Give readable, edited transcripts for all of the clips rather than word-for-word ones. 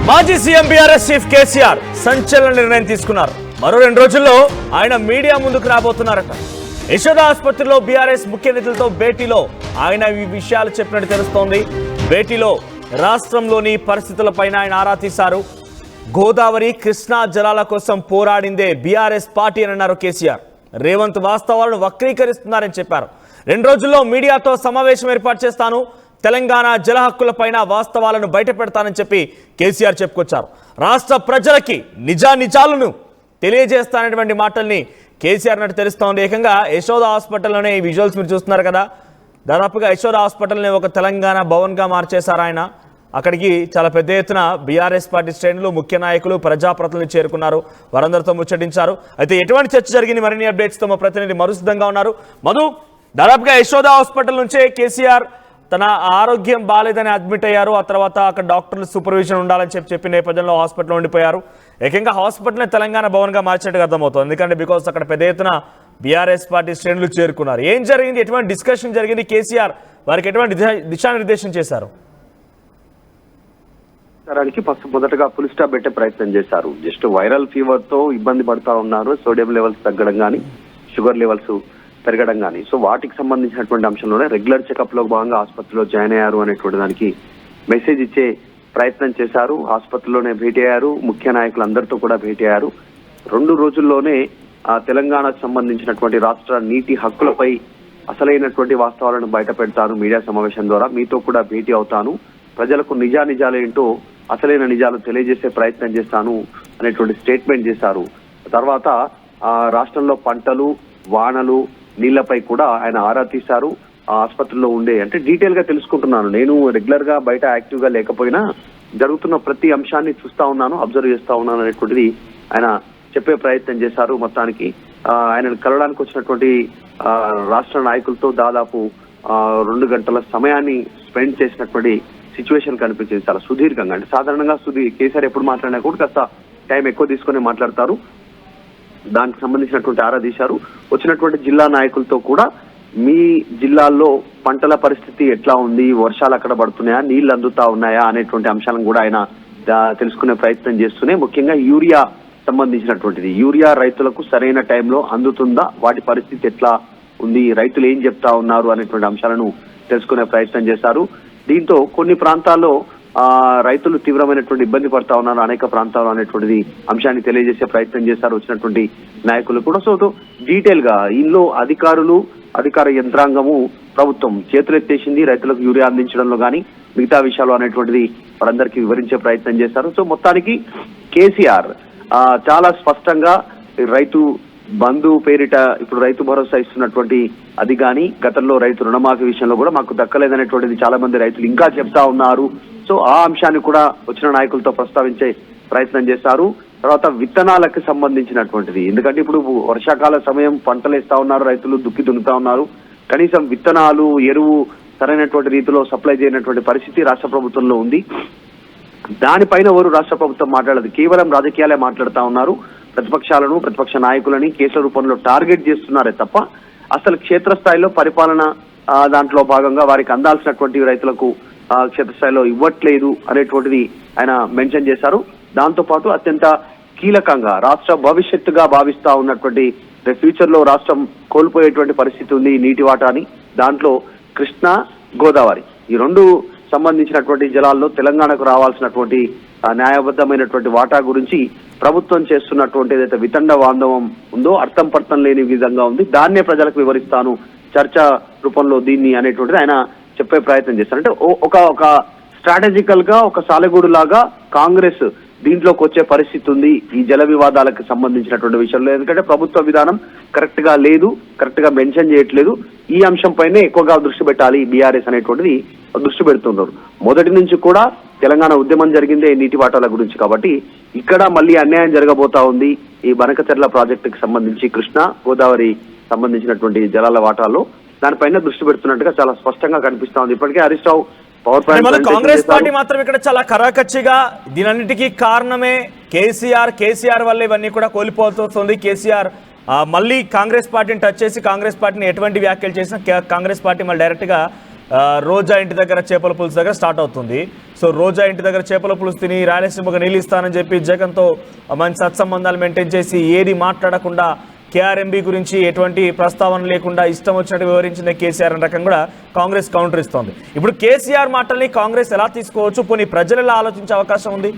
మాజీ CM BRS chief KCR సంచలన నిర్ణయం తీసుకున్నారు. మరో 2 రోజుల్లో ఆయన మీడియా ముందుకు రాబోతున్నారట. యశోద ఆసుపత్రిలో బీఆర్ఎస్ ముఖ్య నేతలతో భేటీలో ఆయన ఈ విషయాలు చెప్పినట్టు తెలుస్తోంది. భేటీలో రాష్ట్రంలోని పరిస్థితులపైన ఆయన ఆరా తీశారు. గోదావరి కృష్ణా జలాల కోసం పోరాడిందే బీఆర్ఎస్ పార్టీ అని అన్నారు కేసీఆర్. రేవంత్ వాస్తవాలను వక్రీకరిస్తున్నారని చెప్పారు. 2 రోజుల్లో మీడియాతో సమావేశం ఏర్పాటు చేస్తాను, తెలంగాణ జల హక్కులపైన వాస్తవాలను బయట పెడతానని చెప్పి కేసీఆర్ చెప్పుకొచ్చారు. రాష్ట్ర ప్రజలకి నిజాలను తెలియజేస్తానటువంటి మాటల్ని కేసీఆర్ నట్టు తెలుస్తోంది. ఏకంగా యశోద హాస్పిటల్లోనే ఈ విజువల్స్ మీరు చూస్తున్నారు కదా. దాదాపుగా యశోద హాస్పిటల్ని ఒక తెలంగాణ భవన్గా మార్చేశారు ఆయన. అక్కడికి చాలా పెద్ద ఎత్తున బీఆర్ఎస్ పార్టీ శ్రేణులు, ముఖ్య నాయకులు, ప్రజాప్రతినిధులు చేరుకున్నారు. వారందరితో ముచ్చటించారు. అయితే ఎటువంటి చర్చ జరిగింది, మరిన్ని అప్డేట్స్తో మా ప్రతినిధి మధు సిద్ధంగా ఉన్నారు. మధు, దాదాపుగా యశోద హాస్పిటల్ నుంచే కేసీఆర్ తన ఆరోగ్యం బాలేదని అడ్మిట్ అయ్యారు. ఆ తర్వాత అక్కడ డాక్టర్లు సూపర్విజన్ ఉండాలని చెప్పి నేపథ్యంలో హాస్పిటల్లో ఉండిపోయారు. ఏకంగా హాస్పిటల్ని తెలంగాణ భవన్గా మార్చినట్టుగా అర్థమవుతుంది. ఎందుకంటే బికాస్ అక్కడ పెద్ద ఎత్తున బీఆర్ఎస్ పార్టీ శ్రేణులు చేరుకున్నారు. ఏం జరిగింది, ఎటువంటి డిస్కషన్ జరిగింది, కేసీఆర్ వారికి ఎటువంటి దిశానిర్దేశం చేశారు? ఫస్ట్ మొదటగా ఫుల్ స్టాప్ పెట్టే ప్రయత్నం చేశారు. జస్ట్ వైరల్ ఫీవర్ తో ఇబ్బంది పడతా ఉన్నారు. సోడియం లెవెల్స్ తగ్గడం కానీ, షుగర్ లెవెల్స్ పెరగడం కానీ, సో వాటికి సంబంధించినటువంటి అంశంలోనే రెగ్యులర్ చెకప్ లో భాగంగా ఆసుపత్రిలో జాయిన్ అయ్యారు అనేటువంటి దానికి మెసేజ్ ఇచ్చే ప్రయత్నం చేశారు. ఆసుపత్రిలోనే భేటీ అయ్యారు. ముఖ్య నాయకులందరితో కూడా భేటీ అయ్యారు. 2 రోజుల్లోనే తెలంగాణకు సంబంధించినటువంటి రాష్ట్ర నీటి హక్కులపై అసలైనటువంటి వాస్తవాలను బయట పెడతాను మీడియా సమావేశం ద్వారా, మీతో కూడా భేటీ అవుతాను, ప్రజలకు నిజాలేంటో అసలైన నిజాలు తెలియజేసే ప్రయత్నం చేస్తాను అనేటువంటి స్టేట్మెంట్ చేశారు. తర్వాత రాష్ట్రంలో పంటలు, వానలు, నీళ్లపై కూడా ఆయన ఆరా తీశారు. ఆ ఆసుపత్రిలో ఉండే అంటే డీటెయిల్ గా తెలుసుకుంటున్నాను, నేను రెగ్యులర్ గా బయట యాక్టివ్ గా లేకపోయినా జరుగుతున్న ప్రతి అంశాన్ని చూస్తా ఉన్నాను, అబ్జర్వ్ చేస్తా ఉన్నాను అనేటువంటిది ఆయన చెప్పే ప్రయత్నం చేశారు. మొత్తానికి ఆయనను కలవడానికి వచ్చినటువంటి రాష్ట్ర నాయకులతో దాదాపు 2 గంటల సమయాన్ని స్పెండ్ చేసినటువంటి సిచ్యువేషన్ కనిపించింది. చాలా సుదీర్ఘంగా, అంటే సాధారణంగా కేసీఆర్ ఎప్పుడు మాట్లాడినా కూడా కాస్త టైం ఎక్కువ తీసుకుని మాట్లాడతారు. దానికి సంబంధించినటువంటి ఆరా తీశారు. వచ్చినటువంటి జిల్లా నాయకులతో కూడా మీ జిల్లాల్లో పంటల పరిస్థితి ఎట్లా ఉంది, వర్షాలు అక్కడ పడుతున్నాయా, నీళ్లు అందుతా ఉన్నాయా అనేటువంటి అంశాలను కూడా ఆయన తెలుసుకునే ప్రయత్నం చేస్తూనే ముఖ్యంగా యూరియా సంబంధించినటువంటిది, యూరియా రైతులకు సరైన టైంలో అందుతుందా, వాటి పరిస్థితి ఎట్లా ఉంది, రైతులు ఏం చెప్తా ఉన్నారు అనేటువంటి అంశాలను తెలుసుకునే ప్రయత్నం చేశారు. దీంతో కొన్ని ప్రాంతాల్లో రైతులు తీవ్రమైనటువంటి ఇబ్బంది పడతా ఉన్నారు అనేక ప్రాంతాలు అనేటువంటిది అంశాన్ని తెలియజేసే ప్రయత్నం చేశారు వచ్చినటువంటి నాయకులు కూడా. సో డీటెయిల్ గా ఇందులో అధికార యంత్రాంగము, ప్రభుత్వం చేతులెత్తేసింది రైతులకు యూరియా అందించడంలో కానీ మిగతా విషయాలు అనేటువంటిది వారందరికీ వివరించే ప్రయత్నం చేశారు. సో మొత్తానికి కేసీఆర్ చాలా స్పష్టంగా రైతు బంధు పేరిట ఇప్పుడు రైతు భరోసా ఇస్తున్నటువంటి అది కానీ, గతంలో రైతు రుణమాఫీ విషయంలో కూడా మాకు దక్కలేదనేటువంటిది చాలా మంది రైతులు ఇంకా చెప్తా ఉన్నారు. సో ఆ అంశాన్ని కూడా వచ్చిన నాయకులతో ప్రస్తావించే ప్రయత్నం చేశారు. తర్వాత విత్తనాలకు సంబంధించినటువంటిది, ఎందుకంటే ఇప్పుడు వర్షాకాల సమయం పంటలు వేస్తా ఉన్నారు, రైతులు దున్నుతా ఉన్నారు. కనీసం విత్తనాలు, ఎరువు సరైనటువంటి రీతిలో సప్లై చేయనటువంటి పరిస్థితి రాష్ట్ర ప్రభుత్వంలో ఉంది. దానిపైన ఎవరు రాష్ట్ర ప్రభుత్వం మాట్లాడదు, కేవలం రాజకీయాలే మాట్లాడుతా ఉన్నారు. ప్రతిపక్షాలను, ప్రతిపక్ష నాయకులని కేసుల రూపంలో టార్గెట్ చేస్తున్నారే తప్ప అసలు క్షేత్రస్థాయిలో పరిపాలన దాంట్లో భాగంగా వారికి అందాల్సినటువంటి రైతులకు క్షేత్రస్థాయిలో ఇవ్వట్లేదు అనేటువంటిది ఆయన మెన్షన్ చేశారు. దాంతో పాటు అత్యంత కీలకంగా రాష్ట్ర భవిష్యత్తుగా భావిస్తా ఉన్నటువంటి ఫ్యూచర్ లో రాష్ట్రం కోల్పోయేటువంటి పరిస్థితి ఉంది నీటి వాటాని, దాంట్లో కృష్ణా, గోదావరి ఈ 2 సంబంధించినటువంటి జలాల్లో తెలంగాణకు రావాల్సినటువంటి న్యాయబద్ధమైనటువంటి వాటా గురించి ప్రభుత్వం చేస్తున్నటువంటి ఏదైతే వితండ వాందవం ఉందో అర్థం పర్థం లేని విధంగా ఉంది, దాన్నే ప్రజలకు వివరిస్తాను చర్చ రూపంలో దీన్ని అనేటువంటిది ఆయన చెప్పే ప్రయత్నం చేస్తారు. అంటే ఒక స్ట్రాటజికల్ గా ఒక సాలెగూడు లాగా కాంగ్రెస్ దీంట్లోకి వచ్చే పరిస్థితి ఉంది ఈ జల వివాదాలకు సంబంధించినటువంటి విషయంలో. ఎందుకంటే ప్రభుత్వ విధానం కరెక్ట్ గా లేదు, కరెక్ట్ గా మెన్షన్ చేయట్లేదు. ఈ అంశంపైనే ఎక్కువగా దృష్టి పెట్టాలి బీఆర్ఎస్ అనేటువంటిది దృష్టి పెడుతున్నారు. మొదటి నుంచి కూడా తెలంగాణ ఉద్యమం జరిగిందే నీటి వాటాల గురించి, కాబట్టి ఇక్కడ మళ్ళీ అన్యాయం జరగబోతా ఉంది. ఈ బనకచెర్ల ప్రాజెక్టుకి సంబంధించి కృష్ణా, గోదావరి సంబంధించినటువంటి జలాల వాటాల్లో దానిపైన దృష్టి పెడుతున్నట్టుగా చాలా స్పష్టంగా కనిపిస్తా ఉంది. ఇప్పటికే హరీష్ రావు కాంగ్రెస్ పార్టీ మాత్రం ఇక్కడ చాలా కరాకచ్చిగా దీనన్నిటికీ కారణమే కేసీఆర్ వల్ల ఇవన్నీ కూడా కోల్పోతుంది. కేసీఆర్ మళ్ళీ కాంగ్రెస్ పార్టీని టచ్ చేసి కాంగ్రెస్ పార్టీని ఎటువంటి వ్యాఖ్యలు చేసినా కాంగ్రెస్ పార్టీ మళ్ళీ డైరెక్ట్ గా రోజా ఇంటి దగ్గర చేపల పులుసు దగ్గర స్టార్ట్ అవుతుంది. సో రోజా ఇంటి దగ్గర చేపల పులుసు తిని రాయలసీమకు నీళ్ళు ఇస్తానని చెప్పి జగన్తో మంచి సత్సంబంధాలు మెయింటైన్ చేసి ఏది మాట్లాడకుండా కేఆర్ఎంబీ గురించి ఎటువంటి ప్రస్తావన లేకుండా ఇష్టం వచ్చినట్టు వివరించిన కేసీఆర్ అనే రకం కూడా కాంగ్రెస్ కౌంటర్ ఇస్తోంది. ఇప్పుడు కేసీఆర్ మాటల్ని కాంగ్రెస్ ఎలా తీసుకోవచ్చు, పోనీ ప్రజలు ఎలా ఆలోచించే అవకాశం ఉంది?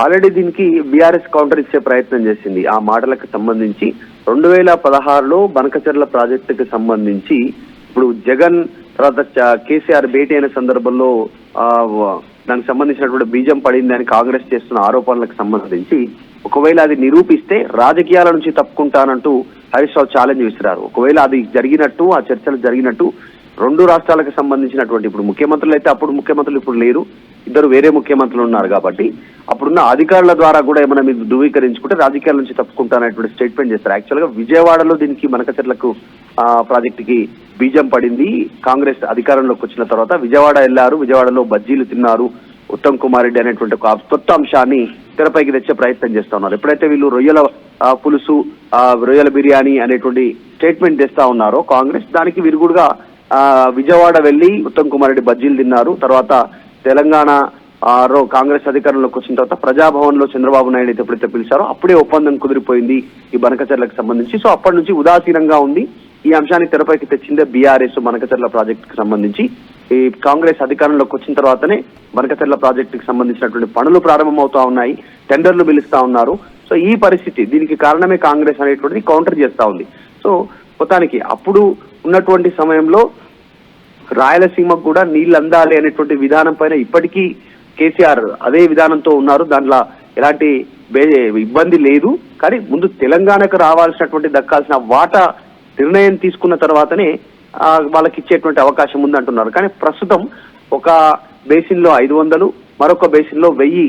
ఆల్రెడీ దీనికి బీఆర్ఎస్ కౌంటర్ ఇచ్చే ప్రయత్నం చేసింది. ఆ మాటలకు సంబంధించి 2016లో బనకచెర్ల ప్రాజెక్టుకి సంబంధించి ఇప్పుడు జగన్ తర్వాత కేసీఆర్ భేటీ అయిన సందర్భంలో దానికి సంబంధించినటువంటి బీజం పడింది అని కాంగ్రెస్ చేస్తున్న ఆరోపణలకు సంబంధించి ఒకవేళ అది నిరూపిస్తే రాజకీయాల నుంచి తప్పుకుంటానంటూ హరీష్ రావు ఛాలెంజ్ విసిరారు. ఒకవేళ అది జరిగినట్టు, ఆ చర్చలు జరిగినట్టు 2 రాష్ట్రాలకు సంబంధించినటువంటి ఇప్పుడు ముఖ్యమంత్రులు అయితే అప్పుడు ముఖ్యమంత్రులు ఇప్పుడు లేరు, ఇద్దరు వేరే ముఖ్యమంత్రులు ఉన్నారు కాబట్టి అప్పుడున్న అధికారుల ద్వారా కూడా ఏమైనా మీరు ధృవీకరించుకుంటే రాజకీయాల నుంచి తప్పుకుంటానటువంటి స్టేట్మెంట్ చేస్తారు. యాక్చువల్గా విజయవాడలో దీనికి బనకచెర్లకు ప్రాజెక్టుకి బీజం పడింది. కాంగ్రెస్ అధికారంలోకి వచ్చిన తర్వాత విజయవాడ వెళ్లారు, విజయవాడలో బజ్జీలు తిన్నారు. ఉత్తమ్ కుమార్ రెడ్డి అనేటువంటి ఒక కొత్త అంశాన్ని తెరపైకి తెచ్చే ప్రయత్నం చేస్తా ఉన్నారు. ఎప్పుడైతే వీళ్ళు రొయ్యల పులుసు, రొయ్యల బిర్యానీ అనేటువంటి స్టేట్మెంట్ తెస్తా ఉన్నారో కాంగ్రెస్, దానికి విరుగుడుగా విజయవాడ వెళ్లి ఉత్తమ్ కుమార్ రెడ్డి బజ్జీలు తిన్నారు. తర్వాత తెలంగాణ కాంగ్రెస్ అధికారంలోకి వచ్చిన తర్వాత ప్రజాభవన్ లో చంద్రబాబు నాయుడు అయితే ఎప్పుడైతే పిలిచారో అప్పుడే ఒప్పందం కుదిరిపోయింది ఈ బనకచెర్లకు సంబంధించి. సో అప్పటి నుంచి ఉదాసీనంగా ఉంది. ఈ అంశాన్ని తెరపైకి తెచ్చిందే బీఆర్ఎస్ బనకచెర్ల ప్రాజెక్టుకి సంబంధించి. ఈ కాంగ్రెస్ అధికారంలోకి వచ్చిన తర్వాతనే బనకచెర్ల ప్రాజెక్టుకి సంబంధించినటువంటి పనులు ప్రారంభమవుతా ఉన్నాయి, టెండర్లు పిలుస్తా ఉన్నారు. సో ఈ పరిస్థితి, దీనికి కారణమే కాంగ్రెస్ అనేటువంటిది కౌంటర్ చేస్తా ఉంది. సో మొత్తానికి అప్పుడు ఉన్నటువంటి సమయంలో రాయలసీమకు కూడా నీళ్లు అందాలి అనేటువంటి విధానం పైన ఇప్పటికీ కేసీఆర్ అదే విధానంతో ఉన్నారు. దాంట్లో ఎలాంటి ఇబ్బంది లేదు. కానీ ముందు తెలంగాణకు రావాల్సినటువంటి దక్కాల్సిన వాటా నిర్ణయం తీసుకున్న తర్వాతనే వాళ్ళకి ఇచ్చేటువంటి అవకాశం ఉంది అంటున్నారు. కానీ ప్రస్తుతం ఒక బేసిన్ లో 500, మరొక బేసిన్ లో 1000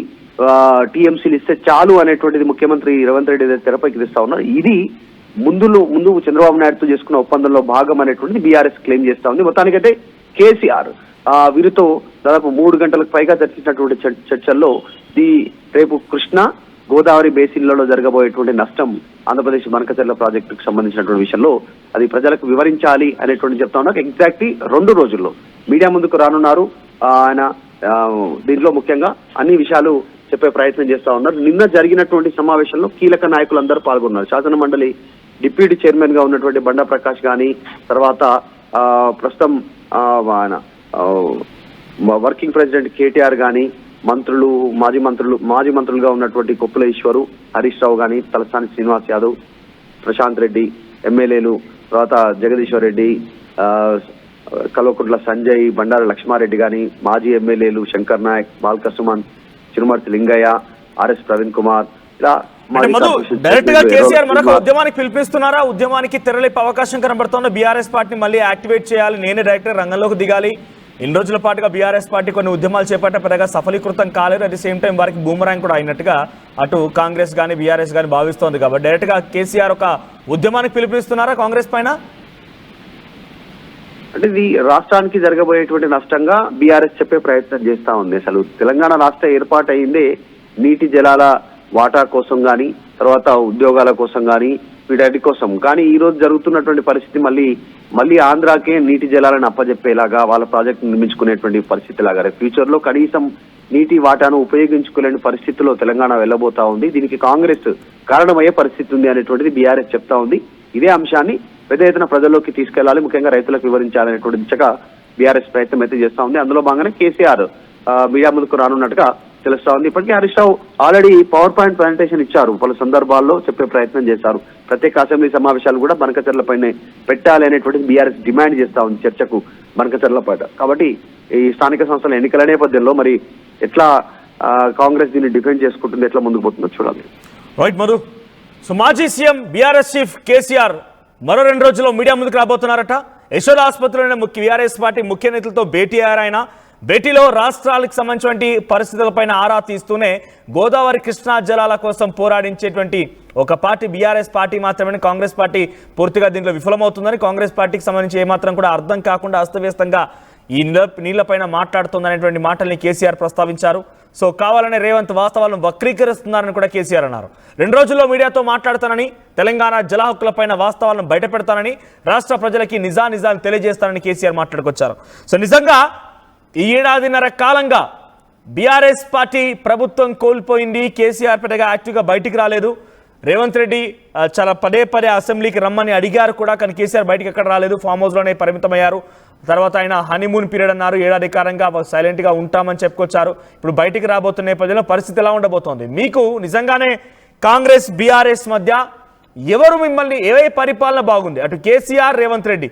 టీఎంసీలు ఇస్తే చాలు అనేటువంటిది ముఖ్యమంత్రి రేవంత్ రెడ్డి తెరపైకి తెస్తా ఉన్నారు. ఇది ముందు చంద్రబాబు నాయుడుతో చేసుకున్న ఒప్పందంలో భాగం అనేటువంటిది బీఆర్ఎస్ క్లెయిమ్ చేస్తా ఉంది. మొత్తానికైతే కేసీఆర్ వీరితో దాదాపు 3 గంటలకు పైగా చర్చించినటువంటి చర్చల్లో రేపు కృష్ణా గోదావరి బేసిన్లలో జరగబోయేటువంటి నష్టం ఆంధ్రప్రదేశ్ బనకచెర్ల ప్రాజెక్టుకు సంబంధించినటువంటి విషయంలో అది ప్రజలకు వివరించాలి అనేటువంటి చెప్తా ఉన్నారు. ఎగ్జాక్ట్లీ 2 రోజుల్లో మీడియా ముందుకు రానున్నారు ఆయన. దీంట్లో ముఖ్యంగా అన్ని విషయాలు చెప్పే ప్రయత్నం చేస్తా ఉన్నారు. నిన్న జరిగినటువంటి సమావేశంలో కీలక నాయకులందరూ పాల్గొన్నారు. శాసన మండలి డిప్యూటీ చైర్మన్ గా ఉన్నటువంటి బండా ప్రకాష్ గాని, తర్వాత ప్రస్తుతం ఆయన వర్కింగ్ ప్రెసిడెంట్ కేటీఆర్ గాని, మంత్రులు, మాజీ మంత్రులుగా ఉన్నటువంటి కొప్పుల ఈశ్వరు, హరీష్ రావు గాని, తలసాని శ్రీనివాస్ యాదవ్, ప్రశాంత్ రెడ్డి, ఎమ్మెల్యేలు, తర్వాత జగదీశ్వర్ రెడ్డి, కల్వకుంట్ల సంజయ్, బండారు లక్ష్మారెడ్డి గాని, మాజీ ఎమ్మెల్యేలు శంకర్ నాయక్, బాల్క సుమన్, చిరుమర్తి లింగయ్య, ఆర్ఎస్ ప్రవీణ్ కుమార్, ఇలా డైరెక్ట్ గా కేసీఆర్ మరొక ఉద్యమానికి పిలిపిస్తున్నారా? ఉద్యమానికి తెరలేపే అవకాశం కనబడుతున్న బీఆర్ఎస్ పార్టీని మళ్ళీ యాక్టివేట్ చేయాలి, నేనే డైరెక్టర్ రంగంలోకి దిగాలి. ఇన్ని రోజుల పాటుగా బీఆర్ఎస్ పార్టీ కొన్ని ఉద్యమాలు చేపట్టే పెద్దగా సఫలీకృతం కాలేదు. అట్ ది సేమ్ టైం వారికి బూమరాంగ్ కూడా అయినట్టుగా అటు కాంగ్రెస్ కానీ బీఆర్ఎస్ కానీ భావిస్తోంది. కాబట్టి డైరెక్ట్ గా కేసీఆర్ ఒక ఉద్యమానికి పిలుపునిస్తున్నారా కాంగ్రెస్ పైన? అంటే ఇది రాష్ట్రానికి జరగబోయేటువంటి నష్టంగా బీఆర్ఎస్ చెప్పే ప్రయత్నం చేస్తా ఉంది. అసలు తెలంగాణ రాష్ట్ర ఏర్పాటు అయిందే నీటి జలాల వాటా కోసం కానీ, తర్వాత ఉద్యోగాల కోసం కానీ, వీటి కోసం. కానీ ఈ రోజు జరుగుతున్నటువంటి పరిస్థితి మళ్ళీ ఆంధ్రాకే నీటి జలాలను అప్పజెప్పేలాగా, వాళ్ళ ప్రాజెక్టు నిర్మించుకునేటువంటి పరిస్థితి లాగా, ఫ్యూచర్ లో కనీసం నీటి వాటాను ఉపయోగించుకోలేని పరిస్థితిలో తెలంగాణ వెళ్ళబోతా ఉంది. దీనికి కాంగ్రెస్ కారణమయ్యే పరిస్థితి ఉంది అనేటువంటిది బీఆర్ఎస్ చెప్తా ఉంది. ఇదే అంశాన్ని పెద్ద ఎత్తున ప్రజల్లోకి తీసుకెళ్లాలి, ముఖ్యంగా రైతులకు వివరించాలనేటువంటి దిశగా బీఆర్ఎస్ ప్రయత్నం అయితే చేస్తా ఉంది. అందులో భాగంగానే కేసీఆర్ మీడియా ముందుకు రానున్నట్టుగా తెలుస్తా ఉంది. ఇప్పటికీ Harish Rao already power point presentation ఇచ్చారు, పలు సందర్భాల్లో చెప్పే ప్రయత్నం చేశారు. ప్రత్యేక అసెంబ్లీ సమావేశాలు కూడా బనకచెర్లపైనే పెట్టాలి అనేటువంటిది బీఆర్ఎస్ డిమాండ్ చేస్తా ఉంది చర్చకు బనకచెర్లపైన. కాబట్టి ఈ స్థానిక సంస్థల ఎన్నికల నేపథ్యంలో మరి ఎట్లా కాంగ్రెస్ దీన్ని డిఫెండ్ చేసుకుంటుంది, ఎట్లా ముందుకు పోతుందో చూడాలి. రైట్ మధు. సో మాజీ సీఎం బీఆర్ఎస్ చీఫ్ కేసీఆర్ మరో 2 రోజుల్లో మీడియా ముందుకు రాబోతున్నారట. యశోద ఆసుపత్రిలోనే బీఆర్ఎస్ పార్టీ ముఖ్య నేతలతో భేటీ అయ్యారు ఆయన. భేటీలో రాష్ట్రాలకు సంబంధించినటువంటి పరిస్థితులపైన ఆరా తీస్తూనే గోదావరి కృష్ణా జలాల కోసం పోరాడించేటువంటి ఒక పార్టీ బీఆర్ఎస్ పార్టీ మాత్రమే, కాంగ్రెస్ పార్టీ పూర్తిగా దీంట్లో విఫలమవుతుందని, కాంగ్రెస్ పార్టీకి సంబంధించి ఏమాత్రం కూడా అర్థం కాకుండా అస్తవ్యస్తంగా ఈ నీళ్లపైన మాట్లాడుతుందనేటువంటి మాటల్ని కేసీఆర్ ప్రస్తావించారు. సో కావాలనే రేవంత్ వాస్తవాలను వక్రీకరిస్తున్నారని కూడా కేసీఆర్ అన్నారు. 2 రోజుల్లో మీడియాతో మాట్లాడతానని, తెలంగాణ జల హక్కులపైన వాస్తవాలను బయటపెడతానని, రాష్ట్ర ప్రజలకి నిజాలు తెలియజేస్తానని కేసీఆర్ మాట్లాడుకొచ్చారు. సో నిజంగా ఈ ఏడాదిన్నర కాలంగా బీఆర్ఎస్ పార్టీ ప్రభుత్వం కోల్పోయింది. కేసీఆర్ పెద్దగా యాక్టివ్గా బయటికి రాలేదు. రేవంత్ రెడ్డి చాలా పదే అసెంబ్లీకి రమ్మని అడిగారు కూడా, కానీ కేసీఆర్ బయటికి ఎక్కడ రాలేదు. ఫామ్ హౌస్లోనే పరిమితమయ్యారు. తర్వాత ఆయన హనీమూన్ పీరియడ్ అన్నారు. ఏడాది కాలంగా సైలెంట్గా ఉంటామని చెప్పుకొచ్చారు. ఇప్పుడు బయటికి రాబోతున్న నేపథ్యంలో పరిస్థితి ఎలా ఉండబోతోంది? మీకు నిజంగానే కాంగ్రెస్ బీఆర్ఎస్ మధ్య ఎవరు మిమ్మల్ని ఏ పరిపాలన బాగుంది? అటు కేసీఆర్, రేవంత్ రెడ్డి